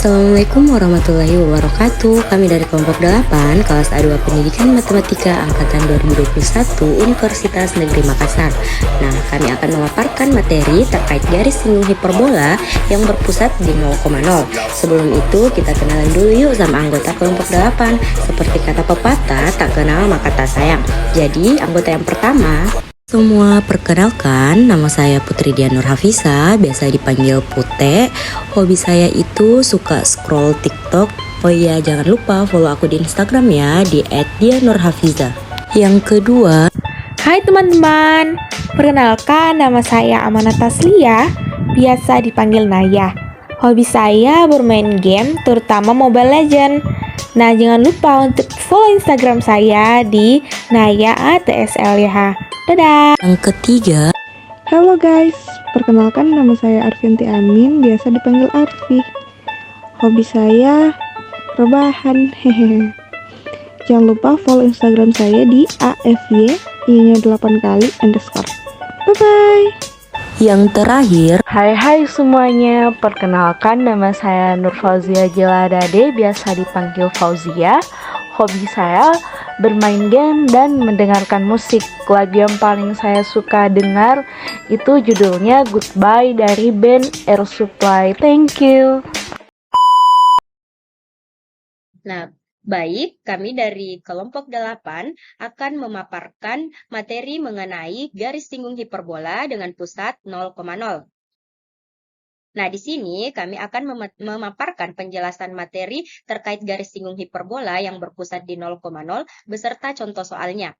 Assalamualaikum warahmatullahi wabarakatuh. Kami dari kelompok 8 kelas A2 Pendidikan Matematika angkatan 2021 Universitas Negeri Makassar. Nah, kami akan memaparkan materi terkait garis singgung hiperbola yang berpusat di 0,0. Sebelum itu, kita kenalan dulu yuk sama anggota kelompok 8. Seperti kata pepatah, tak kenal maka tak sayang. Jadi, anggota yang pertama. Semua perkenalkan, nama saya Putri Dian Nur Hafisa, biasa dipanggil Pute. Hobi saya itu suka scroll TikTok. Oh iya, jangan lupa follow aku di Instagram ya, di @dianurhafiza. Yang kedua, Hai teman-teman, perkenalkan nama saya Amanat Taslia, biasa dipanggil Naya. Hobi saya bermain game, terutama Mobile Legends. Nah, jangan lupa untuk follow Instagram saya di naya@tslih. Dadah! yang ketiga, Halo guys, perkenalkan nama saya Arfinti Amin, biasa dipanggil Arfi. Hobi saya rebahan, hehehe. Jangan lupa follow Instagram saya di AFY, I-nya 8 kali, _. Bye-bye. yang terakhir, Hai semuanya, perkenalkan nama saya Nur Fauzia Jeladade, biasa dipanggil Fauzia. Hobi saya bermain game dan mendengarkan musik. Lagu yang paling saya suka dengar itu judulnya Goodbye dari band Air Supply. Thank you. Nah, baik, kami dari kelompok 8 akan memaparkan materi mengenai garis singgung hiperbola dengan pusat 0,0. Nah, di sini kami akan memaparkan penjelasan materi terkait garis singgung hiperbola yang berpusat di 0,0 beserta contoh soalnya.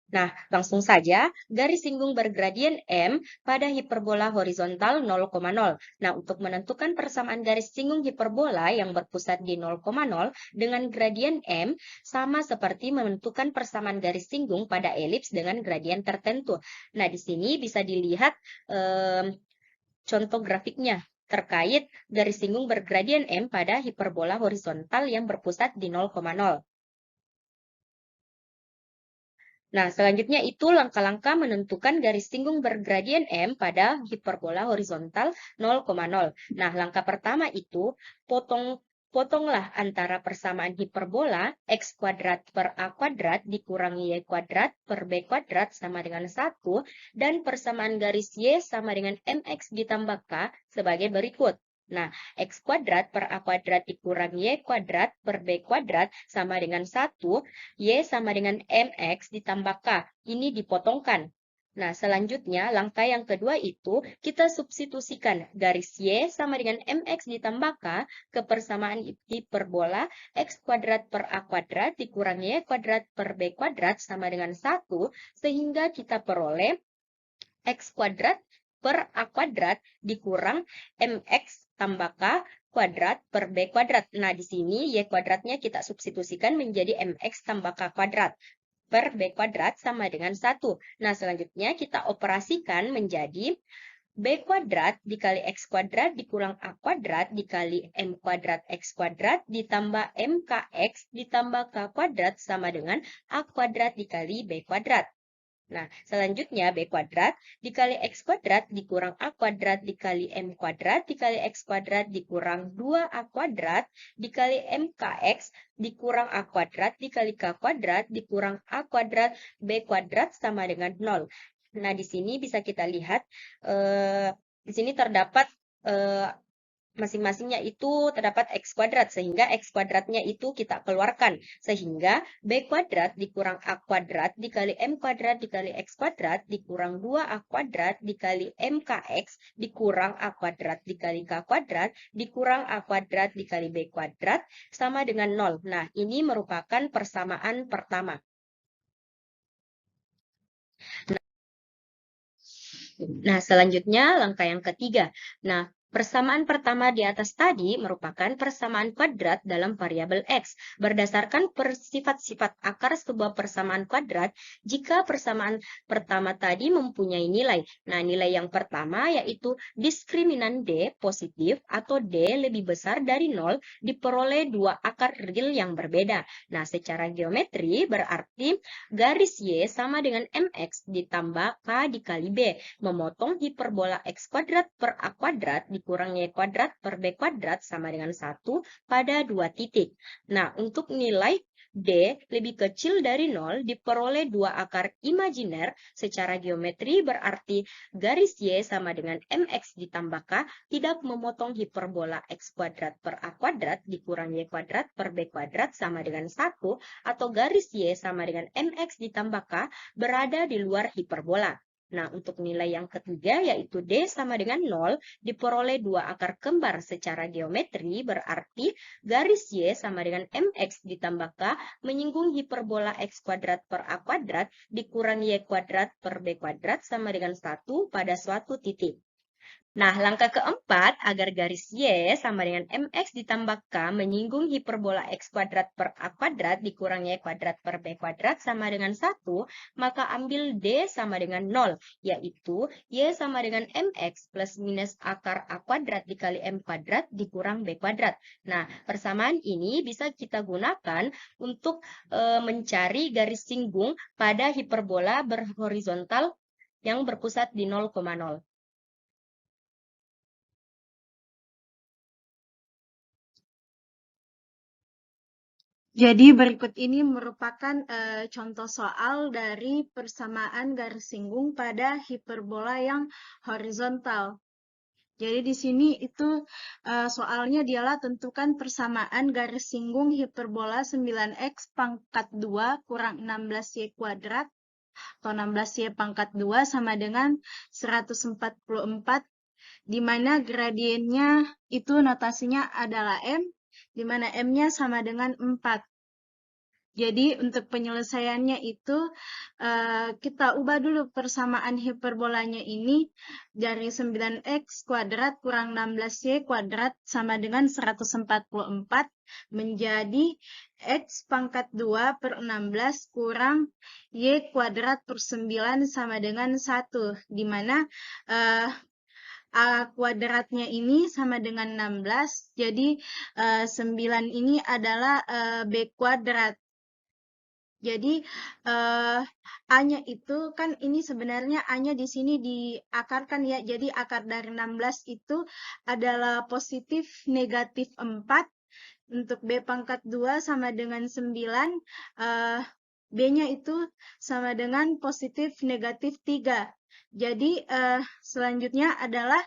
Nah, langsung saja, garis singgung bergradien M pada hiperbola horizontal 0,0. Nah, untuk menentukan persamaan garis singgung hiperbola yang berpusat di 0,0 dengan gradien M, sama seperti menentukan persamaan garis singgung pada elips dengan gradien tertentu. Nah, di sini bisa dilihat contoh grafiknya terkait garis singgung bergradien M pada hiperbola horizontal yang berpusat di 0,0. Nah, selanjutnya itu langkah-langkah menentukan garis singgung bergradien M pada hiperbola horizontal 0,0. Nah, langkah pertama itu potonglah antara persamaan hiperbola x kuadrat per a kuadrat dikurangi y kuadrat per b kuadrat sama dengan 1 dan persamaan garis y sama dengan mx ditambah k sebagai berikut. Nah, x kuadrat per a kuadrat dikurangi y kuadrat per b kuadrat sama dengan 1, y sama dengan mx ditambah k. Ini dipotongkan. Nah, selanjutnya langkah yang kedua itu kita substitusikan garis y sama dengan mx ditambah k ke persamaan hiperbola x kuadrat per a kuadrat dikurangi y kuadrat per b kuadrat sama dengan 1, sehingga kita peroleh x kuadrat per a kuadrat dikurang mx tambah k kuadrat per b kuadrat. Nah, di sini y kuadratnya kita substitusikan menjadi mx tambah k kuadrat per b kuadrat sama dengan 1. Nah, selanjutnya kita operasikan menjadi b kuadrat dikali x kuadrat dikurang a kuadrat dikali m kuadrat x kuadrat ditambah mkx ditambah k kuadrat sama dengan a kuadrat dikali b kuadrat. Nah, selanjutnya b kuadrat dikali x kuadrat dikurang a kuadrat dikali m kuadrat dikali x kuadrat dikurang 2a kuadrat dikali mkx dikurang a kuadrat dikali k kuadrat dikurang a kuadrat b kuadrat sama dengan 0. Nah, di sini bisa kita lihat, di sini terdapat masing-masingnya itu terdapat x kuadrat, sehingga x kuadratnya itu kita keluarkan, sehingga b kuadrat dikurang a kuadrat dikali m kuadrat dikali x kuadrat dikurang 2a kuadrat dikali mkx dikurang a kuadrat dikali k kuadrat dikurang a kuadrat dikali b kuadrat sama dengan 0. Nah, ini merupakan persamaan pertama. Nah, selanjutnya langkah yang ketiga. Nah, Persamaan pertama di atas tadi merupakan persamaan kuadrat dalam variabel X. Berdasarkan sifat-sifat akar sebuah persamaan kuadrat, jika persamaan pertama tadi mempunyai nilai. Nah, nilai yang pertama yaitu diskriminan D positif atau D lebih besar dari 0 diperoleh dua akar real yang berbeda. Nah, secara geometri berarti garis Y sama dengan MX ditambah K dikali B, memotong hiperbola X kuadrat per A kuadrat dikurang Y kuadrat per B kuadrat sama dengan 1 pada dua titik. Nah, untuk nilai D lebih kecil dari 0 diperoleh dua akar imajiner secara geometri berarti garis Y sama dengan MX ditambah K tidak memotong hiperbola X kuadrat per A kuadrat dikurang Y kuadrat per B kuadrat sama dengan 1 atau garis Y sama dengan MX ditambah K berada di luar hiperbola. Nah, untuk nilai yang ketiga yaitu D sama dengan 0 diperoleh dua akar kembar secara geometri berarti garis Y sama dengan MX ditambah K menyinggung hiperbola X kuadrat per A kuadrat dikurang Y kuadrat per B kuadrat sama dengan 1 pada suatu titik. Nah, langkah keempat, agar garis Y sama dengan MX ditambah K menyinggung hiperbola X kuadrat per A kuadrat dikurang Y kuadrat per B kuadrat sama dengan 1, maka ambil D sama dengan 0, yaitu Y sama dengan MX plus minus akar A kuadrat dikali M kuadrat dikurang B kuadrat. Nah, persamaan ini bisa kita gunakan untuk mencari garis singgung pada hiperbola berhorizontal yang berpusat di 0,0. Jadi berikut ini merupakan contoh soal dari persamaan garis singgung pada hiperbola yang horizontal. Jadi di sini itu soalnya dialah tentukan persamaan garis singgung hiperbola 9x pangkat 2 kurang 16y kuadrat atau 16y pangkat 2 sama dengan 144, di mana gradiennya itu notasinya adalah M, di mana M-nya sama dengan 4. Jadi untuk penyelesaiannya itu kita ubah dulu persamaan hiperbolanya ini dari 9x kuadrat kurang 16y kuadrat sama dengan 144 menjadi x pangkat 2 per 16 kurang y kuadrat per 9 sama dengan 1, di mana A kuadratnya ini sama dengan 16, jadi 9 ini adalah B kuadrat. Jadi A-nya itu kan ini sebenarnya A-nya di sini diakarkan ya. Jadi akar dari 16 itu adalah positif negatif 4. Untuk B pangkat 2 sama dengan 9. B-nya itu sama dengan positif negatif 3. Jadi selanjutnya adalah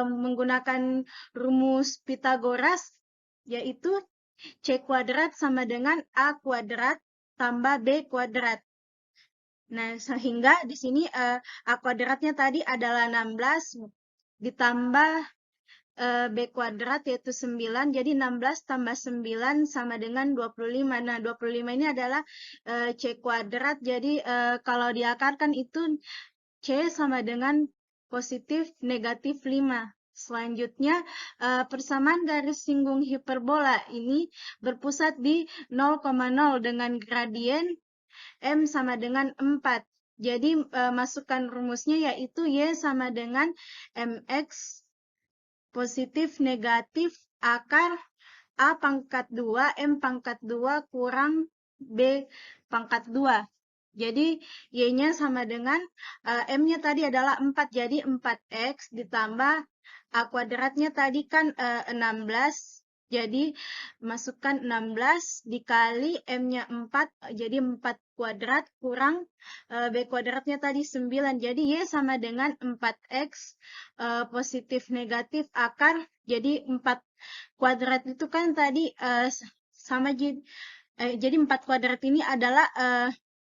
menggunakan rumus Pythagoras, yaitu C kuadrat sama dengan A kuadrat tambah B kuadrat. Nah, sehingga di sini A kuadratnya tadi adalah 16 ditambah B kuadrat yaitu 9. Jadi 16 tambah 9 sama dengan 25. Nah, 25 ini adalah C kuadrat. Jadi kalau diakarkan itu C sama dengan positif negatif 5. Selanjutnya, persamaan garis singgung hiperbola ini berpusat di 0,0 dengan gradien M sama dengan 4. Jadi, masukkan rumusnya yaitu Y sama dengan MX positif negatif akar A pangkat 2, M pangkat 2 kurang B pangkat 2. Jadi, Y-nya sama dengan, M-nya tadi adalah 4, jadi 4X ditambah A kuadratnya tadi kan 16, jadi masukkan 16 dikali M-nya 4, jadi 4 kuadrat kurang B kuadratnya tadi 9, jadi Y sama dengan 4X positif negatif akar, jadi 4 kuadrat itu kan tadi sama, jadi 4 kuadrat ini adalah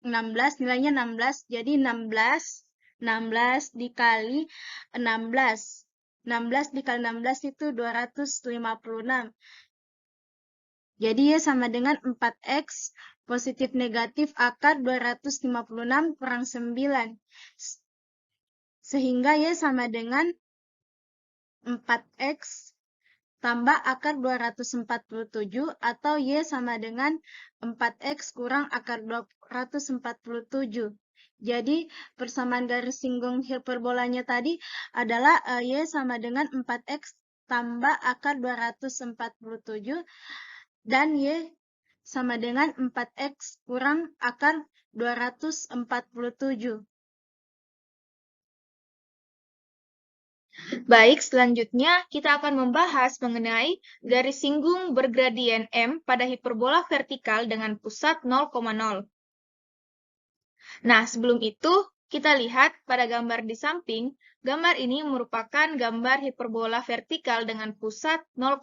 16, nilainya 16, jadi 16 dikali 16. 16 dikali 16 itu 256. Jadi Y sama dengan 4X positif negatif akar 256 kurang 9. Sehingga Y sama dengan 4x tambah akar 247 atau Y sama dengan 4x kurang akar 247. Jadi persamaan garis singgung hiperbolanya tadi adalah Y sama dengan 4x tambah akar 247 dan Y sama dengan 4x kurang akar 247. Baik, selanjutnya kita akan membahas mengenai garis singgung bergradien M pada hiperbola vertikal dengan pusat 0,0. Nah, sebelum itu, kita lihat pada gambar di samping, gambar ini merupakan gambar hiperbola vertikal dengan pusat 0,0.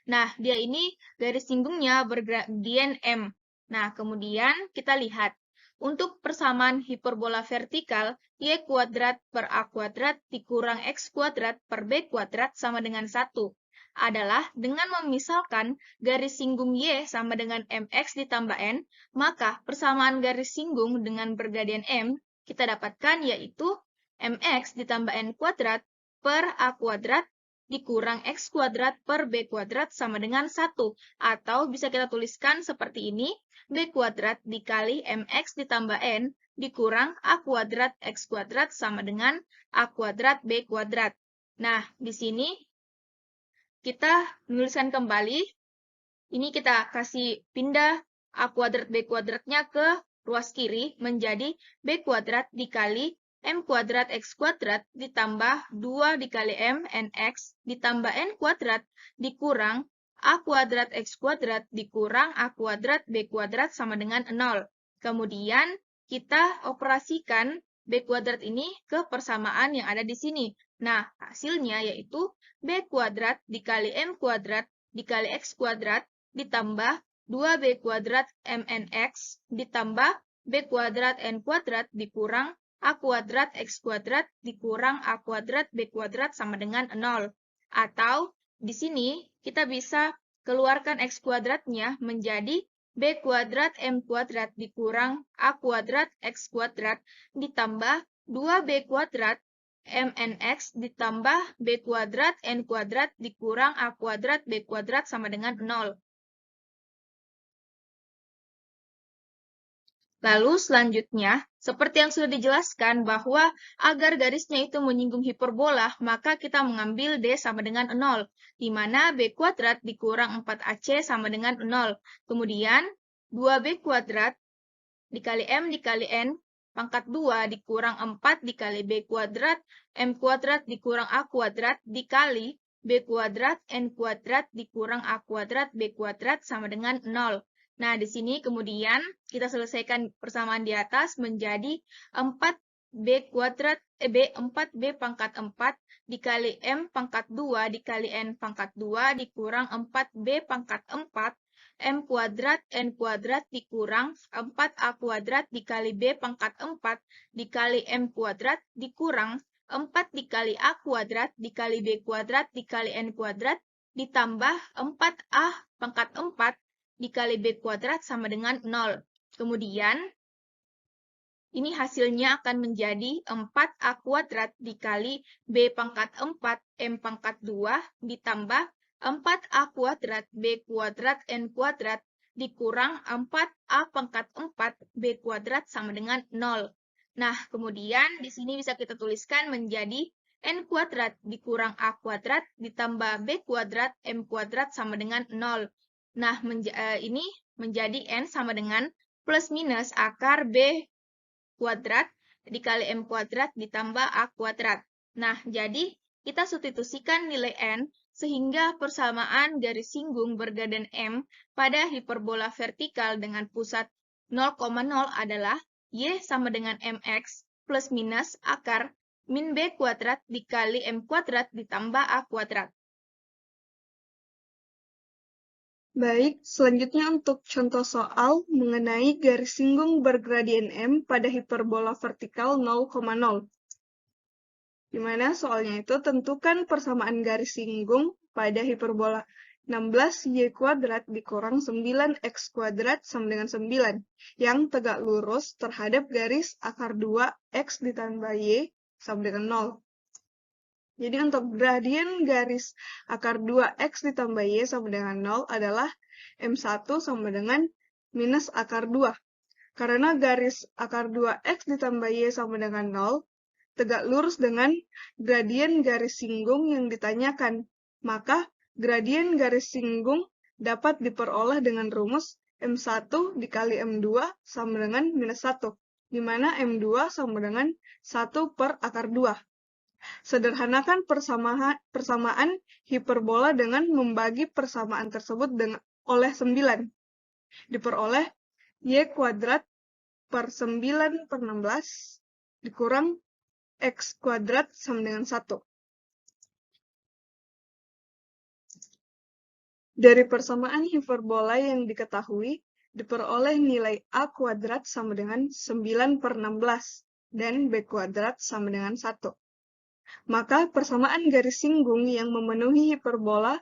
Nah, dia ini garis singgungnya bergradien M. Nah, kemudian kita lihat, untuk persamaan hiperbola vertikal, Y kuadrat per A kuadrat dikurang X kuadrat per B kuadrat sama dengan 1 adalah dengan memisalkan garis singgung Y sama dengan MX ditambah N, maka persamaan garis singgung dengan bergradien M kita dapatkan yaitu MX ditambah N kuadrat per A kuadrat dikurang X kuadrat per B kuadrat sama dengan 1. Atau bisa kita tuliskan seperti ini, B kuadrat dikali MX ditambah N dikurang A kuadrat X kuadrat sama dengan A kuadrat B kuadrat. Nah, di sini kita menuliskan kembali, ini kita kasih pindah A kuadrat B kuadratnya ke ruas kiri menjadi B kuadrat dikali M kuadrat X kuadrat ditambah 2 dikali M NX ditambah N kuadrat dikurang A kuadrat X kuadrat dikurang A kuadrat B kuadrat sama dengan 0. Kemudian kita operasikan B kuadrat ini ke persamaan yang ada di sini. Nah, hasilnya yaitu B kuadrat dikali M kuadrat dikali X kuadrat ditambah 2B kuadrat MNX ditambah B kuadrat N kuadrat dikurang A kuadrat X kuadrat dikurang A kuadrat B kuadrat sama dengan 0. Atau di sini kita bisa keluarkan X kuadratnya menjadi B kuadrat M kuadrat dikurang A kuadrat X kuadrat ditambah 2B kuadrat MNX ditambah B kuadrat N kuadrat dikurang A kuadrat B kuadrat sama dengan 0. Lalu selanjutnya, seperti yang sudah dijelaskan bahwa agar garisnya itu menyinggung hiperbola, maka kita mengambil D sama dengan 0, di mana B kuadrat dikurang 4AC sama dengan 0. Kemudian, 2B kuadrat dikali M dikali N pangkat 2 dikurang 4 dikali B kuadrat, M kuadrat dikurang A kuadrat dikali B kuadrat, N kuadrat dikurang A kuadrat, B kuadrat sama dengan 0. Nah, di sini kemudian kita selesaikan persamaan di atas menjadi 4B kuadrat, 4B pangkat 4 dikali M pangkat 2 dikali N pangkat 2 dikurang 4B pangkat 4 M kuadrat N kuadrat dikurang 4A kuadrat dikali B pangkat 4 dikali M kuadrat dikurang 4 dikali A kuadrat dikali B kuadrat dikali N kuadrat ditambah 4A pangkat 4 dikali B kuadrat sama dengan 0. Kemudian, ini hasilnya akan menjadi 4A kuadrat dikali B pangkat 4 M pangkat 2 ditambah 4A kuadrat B kuadrat N kuadrat dikurang 4A pangkat 4 B kuadrat sama dengan 0. Nah, kemudian di sini bisa kita tuliskan menjadi N kuadrat dikurang A kuadrat ditambah B kuadrat M kuadrat sama dengan 0. Nah, ini menjadi N sama dengan plus minus akar B kuadrat dikali M kuadrat ditambah A kuadrat. Nah, jadi kita substitusikan nilai N sehingga persamaan garis singgung bergradien M pada hiperbola vertikal dengan pusat 0,0 adalah Y sama dengan MX plus minus akar min B kuadrat dikali M kuadrat ditambah A kuadrat. Baik, selanjutnya untuk contoh soal mengenai garis singgung bergradien M pada hiperbola vertikal 0,0. Di mana soalnya itu tentukan persamaan garis singgung pada hiperbola 16Y kuadrat dikurang 9X kuadrat sama dengan 9 yang tegak lurus terhadap garis akar 2X ditambah Y sama dengan 0. Jadi untuk gradien garis akar 2x ditambah y sama dengan 0 adalah M1 sama dengan minus akar 2. Karena garis akar 2x ditambah y sama dengan 0 tegak lurus dengan gradien garis singgung yang ditanyakan. Maka gradien garis singgung dapat diperoleh dengan rumus M1 dikali M2 sama dengan minus 1, di mana M2 sama dengan 1 per akar 2. Sederhanakan persamaan hiperbola dengan membagi persamaan tersebut oleh 9. Diperoleh y kuadrat per 9 per 16 dikurang x kuadrat sama dengan 1. Dari persamaan hiperbola yang diketahui, diperoleh nilai a kuadrat sama dengan 9 per 16 dan b kuadrat sama dengan 1. Maka persamaan garis singgung yang memenuhi hiperbola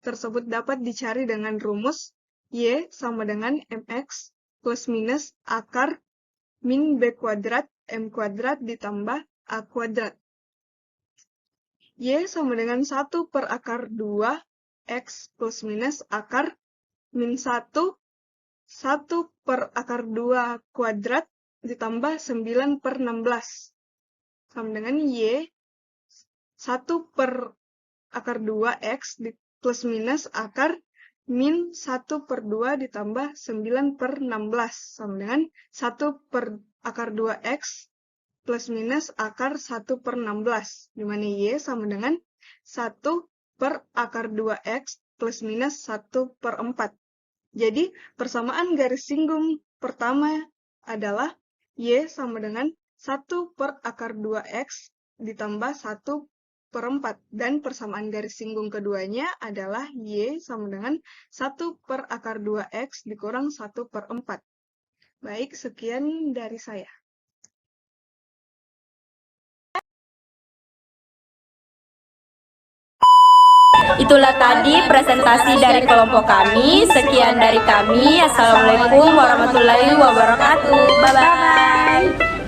tersebut dapat dicari dengan rumus y sama dengan mx plus minus akar min b kuadrat m kuadrat ditambah a kuadrat. Y sama dengan 1 per akar 2 x plus minus akar min 1 per akar 2 kuadrat ditambah 9 per 16 sama dengan y 1 per akar 2x plus minus akar min 1 per 2 ditambah 9 per 16 sama dengan 1 per akar 2x plus minus akar 1 per 16, di mana y sama dengan 1 per akar 2x plus minus 1 per 4. Jadi, persamaan garis singgung pertama adalah y sama dengan 1 per akar 2x ditambah 1 per 4. Dan persamaan garis singgung keduanya adalah y sama dengan 1 per akar 2x dikurang 1 per 4. Baik, sekian dari saya. Itulah tadi presentasi dari kelompok kami. Sekian dari kami. Assalamualaikum warahmatullahi wabarakatuh. Bye-bye.